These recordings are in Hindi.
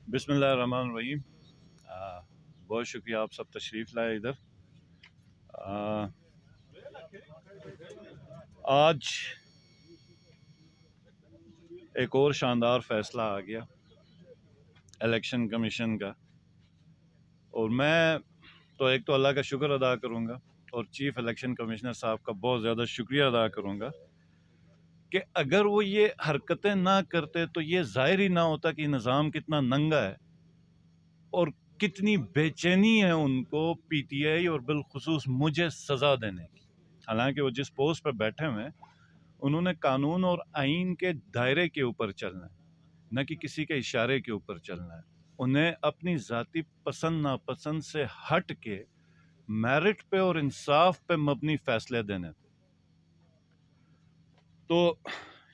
बिस्मिल्लाहिर्रहमानिर्रहीम। बहुत शुक्रिया, आप सब तशरीफ़ लाए इधर। आ, आज एक और शानदार फैसला आ गया इलेक्शन कमीशन का, और मैं तो एक तो अल्लाह का शुक्र अदा करूँगा और चीफ इलेक्शन कमिश्नर साहब का बहुत ज़्यादा शुक्रिया अदा करूँगा कि अगर वो ये हरकतें ना करते तो ये ज़ाहिर ही ना होता कि निज़ाम कितना नंगा है और कितनी बेचैनी है उनको पीटीआई और बिलखुसूस मुझे सज़ा देने की। हालांकि वो जिस पोस्ट पर बैठे हुए हैं उन्होंने कानून और आइन के दायरे के ऊपर चलना है, न कि किसी के इशारे के ऊपर चलना है। उन्हें अपनी ज़ाती पसंद नापसंद से हट के मेरिट पे और इंसाफ पे मबनी फैसले देने थे। तो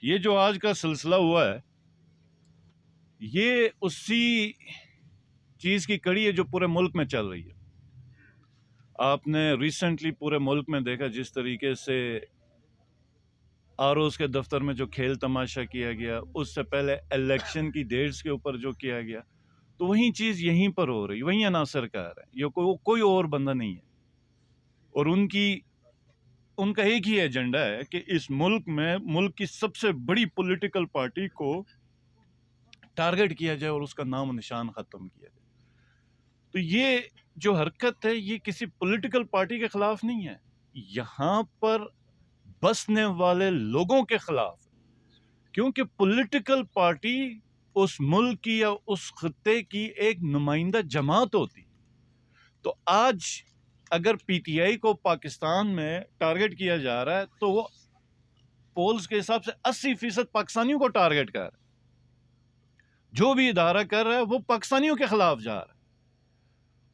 ये जो आज का सिलसिला हुआ है, ये उसी चीज़ की कड़ी है जो पूरे मुल्क में चल रही है। आपने रिसेंटली पूरे मुल्क में देखा जिस तरीके से आरओज़ के दफ्तर में जो खेल तमाशा किया गया, उससे पहले इलेक्शन की डेट्स के ऊपर जो किया गया, तो वही चीज़ यहीं पर हो रही, वही अनासर कार है, ये कोई और बंदा नहीं है। और उनका एक ही एजेंडा है कि इस मुल्क में मुल्क की सबसे बड़ी पॉलिटिकल पार्टी को टारगेट किया जाए और उसका नाम निशान ख़त्म किया जाए। तो ये जो हरकत है ये किसी पॉलिटिकल पार्टी के खिलाफ नहीं है, यहाँ पर बसने वाले लोगों के खिलाफ, क्योंकि पॉलिटिकल पार्टी उस मुल्क की या उस खत्ते की एक नुमाइंदा जमात होती। तो आज अगर पीटीआई को पाकिस्तान में टारगेट किया जा रहा है तो वो पोल्स के हिसाब से 80% पाकिस्तानियों को टारगेट कर रहा है। जो भी इदारा कर रहा है वो पाकिस्तानियों के खिलाफ जा रहा है।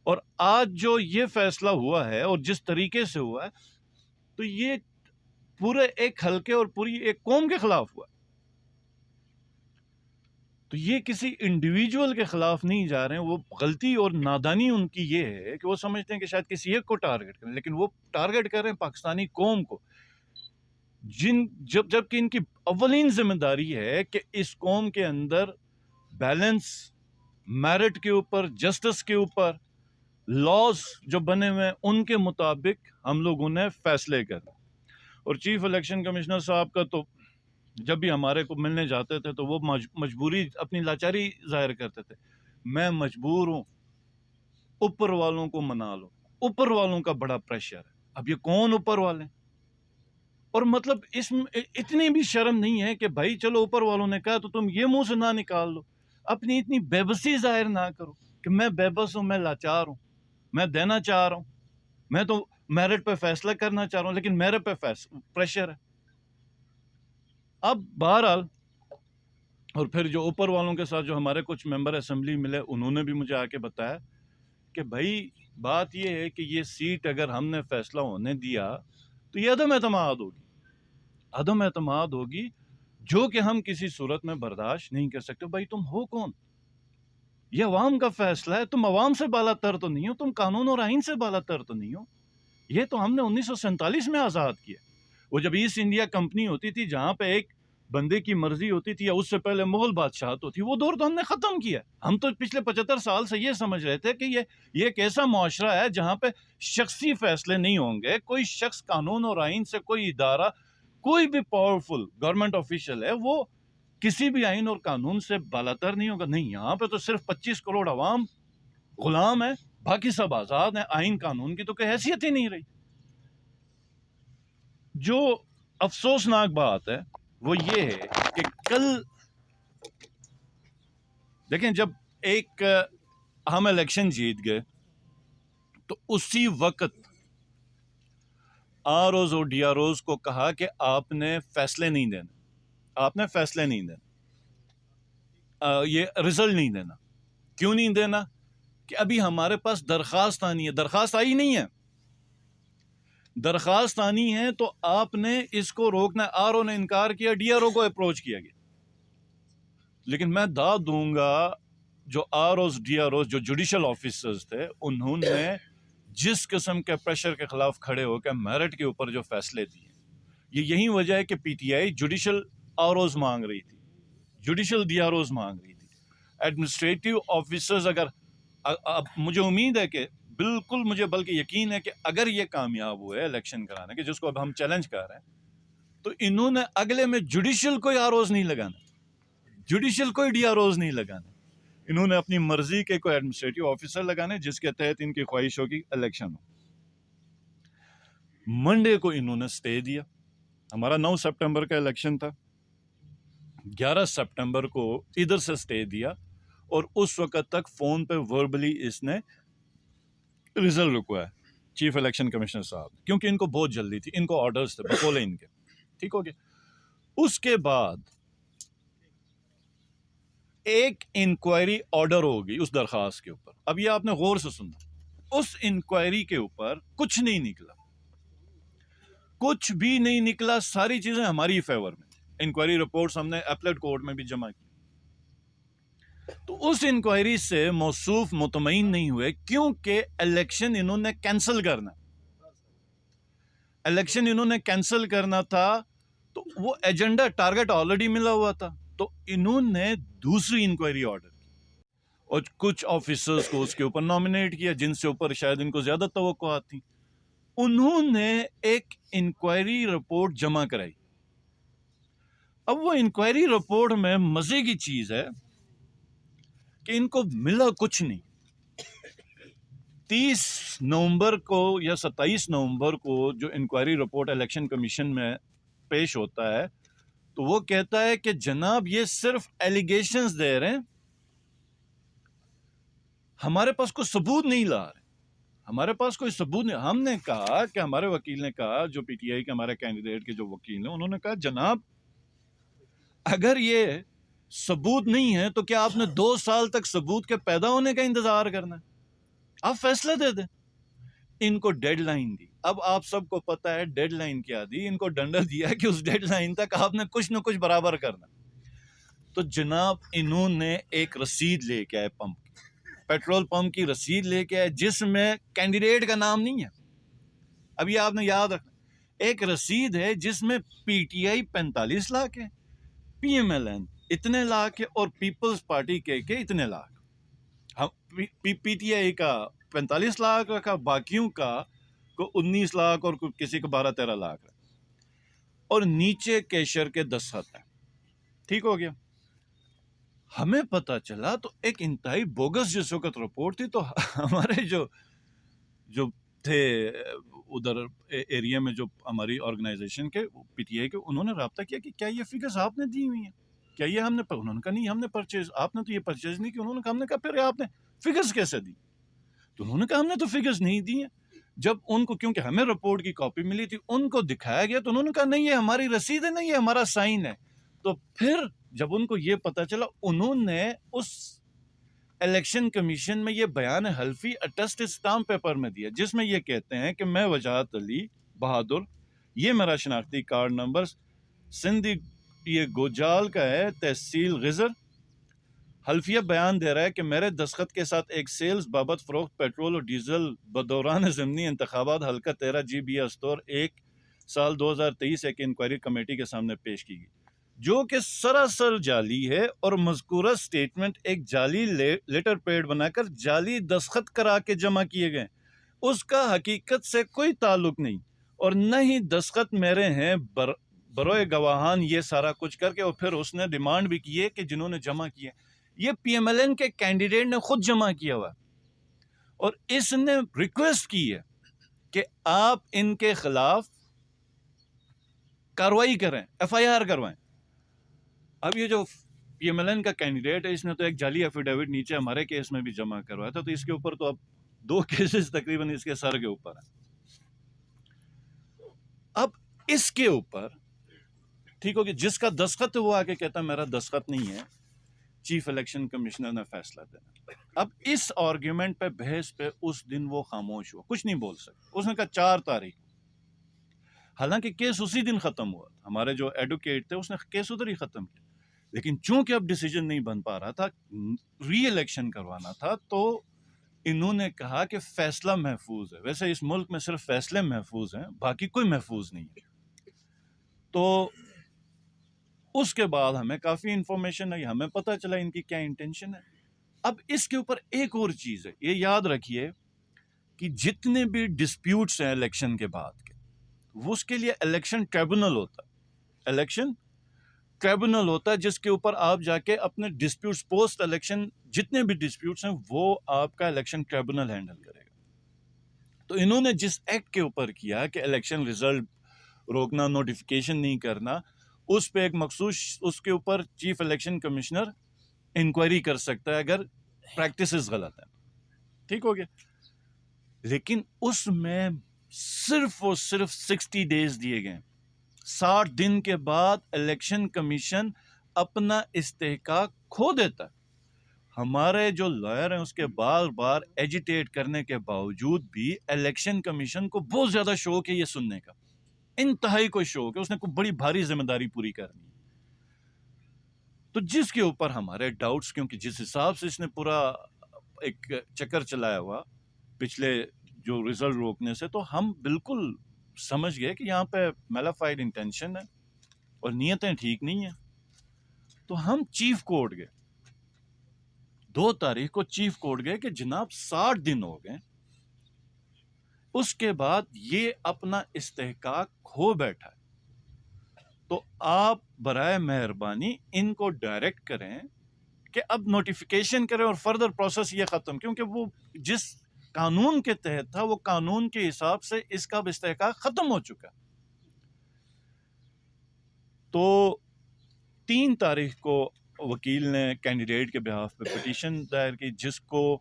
और आज जो ये फैसला हुआ है और जिस तरीके से हुआ है, तो ये पूरे एक हलके और पूरी एक कौम के खिलाफ हुआ। तो ये किसी इंडिविजुअल के खिलाफ नहीं जा रहे हैं। वो गलती और नादानी उनकी ये है कि वो समझते हैं कि शायद किसी एक को टारगेट करें, लेकिन वो टारगेट कर रहे हैं पाकिस्तानी कौम को, जबकि इनकी अव्वलीन जिम्मेदारी है कि इस कौम के अंदर बैलेंस, मेरिट के ऊपर, जस्टिस के ऊपर, लॉज जो बने हुए हैं उनके मुताबिक हम लोग उन्हें फैसले करें। और चीफ इलेक्शन कमिश्नर साहब का तो जब भी हमारे को मिलने जाते थे तो वो मजबूरी, अपनी लाचारी जाहिर करते थे। मैं मजबूर हूं, ऊपर वालों को मना लो, ऊपर वालों का बड़ा प्रेशर है। अब ये कौन ऊपर वाले? और मतलब इसमें इतनी भी शर्म नहीं है कि भाई चलो ऊपर वालों ने कहा तो तुम ये मुंह से ना निकाल लो। अपनी इतनी बेबसी जाहिर ना करो कि मैं बेबस हूं, मैं लाचार हूं, मैं देना चाह रहा हूं, मैं तो मेरिट पे फैसला करना चाह रहा हूं, लेकिन मेरे पे प्रेशर है। अब बहरहाल, और फिर जो ऊपर वालों के साथ जो हमारे कुछ मेंबर असेंबली मिले उन्होंने भी मुझे आके बताया कि भाई बात ये है कि ये सीट अगर हमने फैसला होने दिया तो ये अदम एतमाद होगी, अदम एतमाद होगी, जो कि हम किसी सूरत में बर्दाश्त नहीं कर सकते। भाई तुम हो कौन? ये अवाम का फैसला है, तुम अवाम से बालातर तो नहीं हो, तुम कानून और आइन से बालातर तो नहीं हो। ये तो हमने 1947 में आज़ाद किया। वो जब ईस्ट इंडिया कंपनी होती थी जहां पे एक बंदे की मर्जी होती थी, या उससे पहले मुगल बादशाह तो थी, वो दौर तो हमने खत्म किया। हम तो पिछले 75 साल से ये समझ रहे थे कि ये एक ऐसा मुआशरा है जहां पे शख्सी फैसले नहीं होंगे। कोई शख्स, कानून और आइन से, कोई इदारा, कोई भी पावरफुल गवर्नमेंट ऑफिशियल है, वो किसी भी आइन और कानून से बालातर नहीं होगा। नहीं, यहाँ पे तो सिर्फ 25 करोड़ अवाम गुलाम है, बाकी सब आजाद है। आइन कानून की तो कोई हैसियत ही नहीं रही। जो अफसोसनाक बात है वो ये है कि कल देखें, जब एक हम इलेक्शन जीत गए तो उसी वक्त आरओज और डीआरओज को कहा कि आपने फैसले नहीं देना, आपने फैसले नहीं देना, ये रिजल्ट नहीं देना। क्यों नहीं देना? कि अभी हमारे पास दरखास्त आनी है। दरखास्त आई नहीं है, दरखास्त आनी है तो आपने इसको रोकना। आरओ ने इनकार किया, डीआरओ को अप्रोच किया गया, लेकिन मैं दाद दूंगा जो आरओज डीआरओज जो जुडिशल ऑफिसर्स थे, उन्होंने जिस किस्म के प्रेशर के खिलाफ खड़े होकर मेरिट के ऊपर जो फैसले दिए, ये यही वजह है कि पीटीआई जुडिशल आरओज मांग रही थी, जुडिशल डीआरओज मांग रही थी। एडमिनिस्ट्रेटिव ऑफिसर्स अगर अब मुझे उम्मीद है कि बिल्कुल मुझे बल्कि यकीन है कि अगर ये कामयाब हुए इलेक्शन कराने के, जिसको अब हम चैलेंज कर रहे हैं, तो इन्होंने अगले में जुडिशियल कोई आरोज नहीं लगाना, जुडिशियल कोई डीआरओज नहीं लगाने। इन्होंने अपनी मर्जी के कोई एडमिनिस्ट्रेटिव ऑफिसर लगाने जिसके तहत इनकी ख्वाहिश होगी इलेक्शन हो। मंडे को इन्होंने स्टे दिया। हमारा 9 सितंबर का इलेक्शन था, 11 सितंबर को इधर से स्टे दिया और उस वक्त तक फोन पे वर्बली इसने रिजल्ट रुकवाया चीफ इलेक्शन कमिश्नर साहब, क्योंकि इनको बहुत जल्दी थी, इनको ऑर्डर्स थे बकोले इनके। ठीक हो गया। उसके बाद एक इंक्वायरी ऑर्डर होगी उस दरखास्त के ऊपर। अब ये आपने गौर से सुनना, उस इंक्वायरी के ऊपर कुछ नहीं निकला, कुछ भी नहीं निकला, सारी चीजें हमारी फेवर में। इंक्वायरी रिपोर्ट्स हमने अपीलेट कोर्ट में भी जमा की। तो उस इंक्वायरी से मौसूफ मुतमईन नहीं हुए, क्योंकि इलेक्शन इन्होंने कैंसिल करना, इलेक्शन इन्होंने कैंसिल करना था, तो वो एजेंडा टारगेट ऑलरेडी मिला हुआ था। तो इन्होंने दूसरी इंक्वायरी ऑर्डर की और कुछ ऑफिसर्स को उसके ऊपर नॉमिनेट किया जिनसे ऊपर शायद इनको ज्यादा तवक्कुआत थी। उन्होंने एक इंक्वायरी रिपोर्ट जमा कराई। अब वो इंक्वायरी रिपोर्ट में मजे की चीज है कि इनको मिला कुछ नहीं। 30 नवंबर को या 27 नवंबर को जो इंक्वायरी रिपोर्ट इलेक्शन कमीशन में पेश होता है, तो वो कहता है कि जनाब ये सिर्फ एलिगेशंस दे रहे हैं, हमारे पास कोई सबूत नहीं ला रहे, हमारे पास कोई सबूत नहीं। हमने कहा कि हमारे वकील ने कहा, जो पीटीआई के हमारे कैंडिडेट के जो वकील हैं, उन्होंने कहा जनाब अगर ये सबूत नहीं है तो क्या आपने 2 साल तक सबूत के पैदा होने का इंतजार करना है? आप फैसला दे दें। इनको डेडलाइन दी। अब आप सबको पता है डेडलाइन क्या दी, इनको डंडा दिया कि उस डेडलाइन तक आपने कुछ न कुछ बराबर करना। तो जनाब इन्होंने एक रसीद लेके आए, पंप की, पेट्रोल पंप की रसीद लेके आए जिसमें कैंडिडेट का नाम नहीं है। अब ये आपने याद रखना, एक रसीद है जिसमें पीटीआई 45 लाख है, पीएमएलएन इतने लाख है और पीपल्स पार्टी के इतने लाख। हम पीटीआई का 45 लाख रखा, बाकियों का को 19 लाख और किसी को 12-13 लाख रखा, और नीचे कैशियर के 10 है। ठीक हो गया। हमें पता चला तो एक इंतहाई बोगस जिस वक्त रिपोर्ट थी, तो हमारे जो जो थे उधर एरिया में, जो हमारी ऑर्गेनाइजेशन के पीटीआई के, उन्होंने राब्ता किया कि क्या ये फिगर्स आपने दी हुई हैं, क्या ये हमने, उन्होंने कहा नहीं हमने परचेज, आपने तो ये परचेज नहीं की। उन्होंने कहा, हमने कहा फिर आपने फिगर्स कैसे दी? तो उन्होंने कहा हमने तो फिगर्स नहीं दी हैं। जब उनको, क्योंकि हमें रिपोर्ट की कॉपी मिली थी, उनको दिखाया गया तो उन्होंने कहा नहीं ये हमारी रसीद है, नहीं ये हमारा साइन है। तो फिर जब उनको ये पता चला, उन्होंने उस इलेक्शन कमीशन में ये बयान हल्फी अटेस्ट स्टाम्प पेपर में दिया, जिसमें ये कहते हैं कि मैं वजाहत अली बहादुर, ये मेरा शनाख्ती कार्ड नंबर सिंधी ये गोजाल का है, तहसील गिजर, हल्फिया बयान दे रहा है कि मेरे दस्तखत के साथ एक सेल्स बाबत फरोख्त पेट्रोल और डीजल बदौरान ज़िमनी इंतखाबात हल्का 13 GB अस्तौर 1 साल 2023 एक इंक्वायरी कमेटी के सामने पेश की गई, जो कि सरासर जाली है और मज़कूरा स्टेटमेंट एक जाली लेटर पैड बनाकर जाली दस्तखत करा के जमा किए गए, उसका हकीकत से कोई ताल्लुक नहीं, और न ही दस्तखत मेरे हैं बरोए गवाहान, ये सारा कुछ करके। और फिर उसने डिमांड भी की है कि जिन्होंने जमा किए ये पीएमएलएन के कैंडिडेट ने खुद जमा किया हुआ, और इसने रिक्वेस्ट की है कि आप इनके खिलाफ कार्रवाई करें, एफआईआर करवाएं। अब ये जो पीएमएलएन का कैंडिडेट है, इसने तो एक जाली एफिडेविट नीचे हमारे केस में भी जमा करवाया था, तो इसके ऊपर तो अब 2 केसेस तकरीबन इसके सर के ऊपर है। अब इसके ऊपर ठीक हो गया, जिसका दस्तखत वो आके कहता मेरा दस्तखत नहीं है, चीफ इलेक्शन कमिश्नर ने फैसला देना। अब इस आर्ग्यूमेंट पे, बहस पे उस दिन वो खामोश हुआ, कुछ नहीं बोल सकता। उसने कहा 4 तारीख, हालांकि केस उसी दिन खत्म हुआ। हमारे जो एडवोकेट थे उसने केस उधर ही खत्म किया, लेकिन चूंकि अब डिसीजन नहीं बन पा रहा था, री इलेक्शन करवाना था, तो इन्होंने कहा कि फैसला महफूज है। वैसे इस मुल्क में सिर्फ फैसले महफूज हैं, बाकी कोई महफूज नहीं है। तो उसके बाद हमें काफ़ी इंफॉर्मेशन आई, हमें पता चला इनकी क्या इंटेंशन है। अब इसके ऊपर एक और चीज़ है, ये याद रखिए कि जितने भी डिस्प्यूट्स हैं इलेक्शन के बाद के, वो उसके लिए इलेक्शन ट्रिब्यूनल होता है। इलेक्शन ट्रिब्यूनल होता है जिसके ऊपर आप जाके अपने डिस्प्यूट्स, पोस्ट इलेक्शन जितने भी डिस्प्यूट्स हैं वो आपका इलेक्शन ट्रिब्यूनल हैंडल करेगा। तो इन्होंने जिस एक्ट के ऊपर किया कि इलेक्शन रिजल्ट रोकना, नोटिफिकेशन नहीं करना, उस पे एक मखसूस उसके ऊपर चीफ इलेक्शन कमिश्नर इंक्वायरी कर सकता है अगर प्रैक्टिसेस गलत है। ठीक हो गया। लेकिन उसमें सिर्फ और सिर्फ 60 डेज दिए गए। 60 दिन के बाद इलेक्शन कमीशन अपना इस्तेहकाक खो देता है। हमारे जो लॉयर हैं उसके बार बार एजिटेट करने के बावजूद भी इलेक्शन कमीशन को बहुत ज्यादा शौक है ये सुनने का, इंतहाई कोई शौक है, उसने कोई बड़ी भारी जिम्मेदारी पूरी करनी है। तो जिसके ऊपर हमारे डाउट्स, क्योंकि जिस हिसाब से इसने पूरा एक चक्कर चलाया हुआ पिछले जो रिजल्ट रोकने से, तो हम बिल्कुल समझ गए कि यहाँ पे मैलाफाइड इंटेंशन है और नीयतें ठीक नहीं है। तो हम चीफ कोर्ट गए, 2 तारीख को चीफ कोर्ट गए कि जनाब 60 दिन हो गए, उसके बाद ये अपना इस्तेहकाक खो बैठा है, तो आप बराए मेहरबानी इनको डायरेक्ट करें कि अब नोटिफिकेशन करें और फर्दर प्रोसेस ये खत्म, क्योंकि वो जिस कानून के तहत था वो कानून के हिसाब से इसका इस्तेहकाक खत्म हो चुका। तो 3 तारीख को वकील ने कैंडिडेट के बिहाफ पे पिटीशन दायर की, जिसको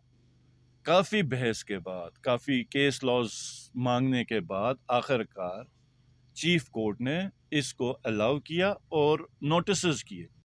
काफ़ी बहस के बाद, काफ़ी केस लॉज मांगने के बाद आखिरकार चीफ कोर्ट ने इसको अलाउ किया और नोटिस किए।